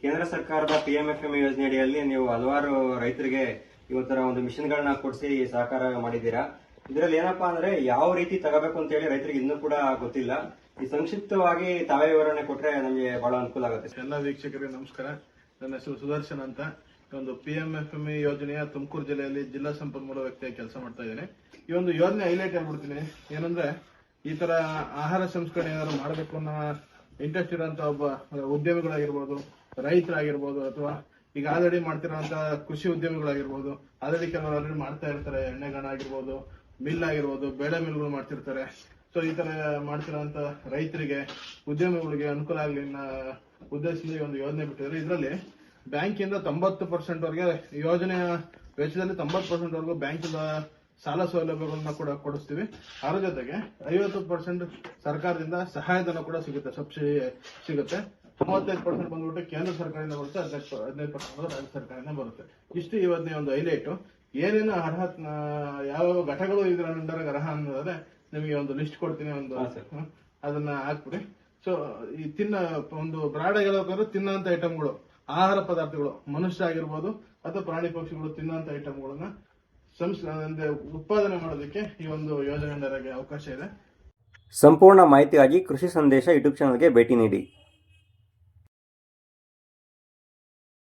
ಕೇಂದ್ರ ಸರ್ಕಾರದ PMFM ಯೋಜನೆ ಅಡಿಯಲ್ಲಿ ನೀವು ಹಲವಾರು ರೈತರಿಗೆ ಇವತ್ತರ ಒಂದು ಮಿಷನ್ಗಳನ್ನ ಕೊಡಿಸಿ ಸಹಕಾರ ಮಾಡಿದ್ದೀರಾ. ಇದರಲ್ಲಿ ಏನಪ್ಪಾ ಅಂದ್ರೆ ಯಾವ ರೀತಿ ತಗೋಬೇಕು ಅಂತ ಹೇಳಿ ರೈತರಿಗೆ ಇನ್ನೂ ಕೂಡ ಗೊತ್ತಿಲ್ಲ. ಈ ಸಂಕ್ಷಿಪ್ತವಾಗಿ ತಾವೇ ವಿವರಣೆ ಕೊಟ್ರೆ ನಮಗೆ ಬಹಳ ಅನುಕೂಲ ಆಗುತ್ತೆ. ಎಲ್ಲ ವೀಕ್ಷಕರಿಗೆ ನಮಸ್ಕಾರ. ನನ್ನ ಹೆಸರು ಸುದರ್ಶನ್ ಅಂತ. ಒಂದು PMFME ಯೋಜನೆಯ ತುಮಕೂರು ಜಿಲ್ಲೆಯಲ್ಲಿ ಜಿಲ್ಲಾ ಸಂಪನ್ಮೂಲ ವ್ಯಕ್ತಿಯಾಗಿ ಕೆಲಸ ಮಾಡ್ತಾ ಇದ್ದೇನೆ. ಈ ಒಂದು ಯೋಜನೆ ಹೈಲೈಟ್ ಹೇಳ್ಬಿಡ್ತೀನಿ. ಏನಂದ್ರೆ ಈ ತರ ಆಹಾರ ಸಂಸ್ಕರಣೆ ಏನಾದ್ರು ಮಾಡಬೇಕು ಅನ್ನೋ ಇಂಟ್ರೆಸ್ಟ್ ಇರೋಂತ ಒಬ್ಬ ಉದ್ಯಮಿಗಳಾಗಿರ್ಬೋದು, ರೈತರಾಗಿರ್ಬೋದು, ಅಥವಾ ಈಗ ಆಲ್ರೆಡಿ ಮಾಡ್ತಿರೋಂತ ಕೃಷಿ ಉದ್ಯಮಿಗಳಾಗಿರ್ಬೋದು, ಆಲ್ರೆಡಿ ಕೆಲವರು ಆಲ್ರೆಡಿ ಮಾಡ್ತಾ ಇರ್ತಾರೆ. ಎಣ್ಣೆಗಾಣ ಆಗಿರ್ಬೋದು, ಮಿಲ್ ಆಗಿರ್ಬೋದು, ಬೇಳೆ ಮಿಲ್ಗಳು ಮಾಡ್ತಿರ್ತಾರೆ. ಸೊ ಈ ತರ ಮಾಡ್ತಿರೋಂತ ರೈತರಿಗೆ, ಉದ್ಯಮಿಗಳಿಗೆ ಅನುಕೂಲ ಆಗಲಿ ಅನ್ನೋ ಉದ್ದೇಶದಿಂದ ಒಂದು ಯೋಜನೆ ಬಿಟ್ಟಿದ್ದಾರೆ. ಇದರಲ್ಲಿ ಬ್ಯಾಂಕಿಂದ 90% ವರೆಗೆ ಯೋಜನೆಯ ವೆಚ್ಚದಲ್ಲಿ 90% ವರೆಗೂ ಬ್ಯಾಂಕಿಂದ ಸಾಲ ಸೌಲಭ್ಯಗಳನ್ನ ಕೂಡ ಕೊಡಿಸ್ತೀವಿ. ಅದರ ಜೊತೆಗೆ 50% ಸರ್ಕಾರದಿಂದ ಸಹಾಯಧನ ಕೂಡ ಸಿಗುತ್ತೆ, ಸಬ್ಸಿಡಿ ಸಿಗುತ್ತೆ. 35% ಬಂದ್ಬಿಟ್ಟು ಕೇಂದ್ರ ಸರ್ಕಾರದಿಂದ ಬರುತ್ತೆ, 15% ರಾಜ್ಯ ಸರ್ಕಾರದಿಂದ ಬರುತ್ತೆ. ಇಷ್ಟು ಈ ಯೋಜನೆ ಒಂದು ಹೈಲೈಟ್. ಏನೇನು ಯಾವ ಘಟಕಗಳು ಇದರ ಅಂಡರ್ ಅರ್ಹ ಅನ್ನೋದಾದ್ರೆ ನಿಮಗೆ ಒಂದು ಲಿಸ್ಟ್ ಕೊಡ್ತೀನಿ, ಒಂದು ಅದನ್ನ ಹಾಕ್ಬಿಡಿ. ಸೊ ಈ ಒಂದು ಬ್ರಾಡ್ ಆಗಿ ಹೇಳೋಕೆ ತಿನ್ನೋಂತ ಐಟಮ್ಗಳು, ಆಹಾರ ಪದಾರ್ಥಗಳು, ಮನುಷ್ಯ ಆಗಿರ್ಬೋದು ಅಥವಾ ಪ್ರಾಣಿ ಪಕ್ಷಿಗಳು ತಿನ್ನೋಂತ ಐಟಮ್ಗಳನ್ನ ಉತ್ಪಾದನೆ ಮಾಡೋದಕ್ಕೆ ಈ ಒಂದು ಯೋಜನೆ ಅವಕಾಶ ಇದೆ. ಸಂಪೂರ್ಣ ಮಾಹಿತಿಗಾಗಿ ಕೃಷಿ ಸಂದೇಶ ಯೂಟ್ಯೂಬ್ ಚಾನಲ್ಗೆ ಭೇಟಿ ನೀಡಿ.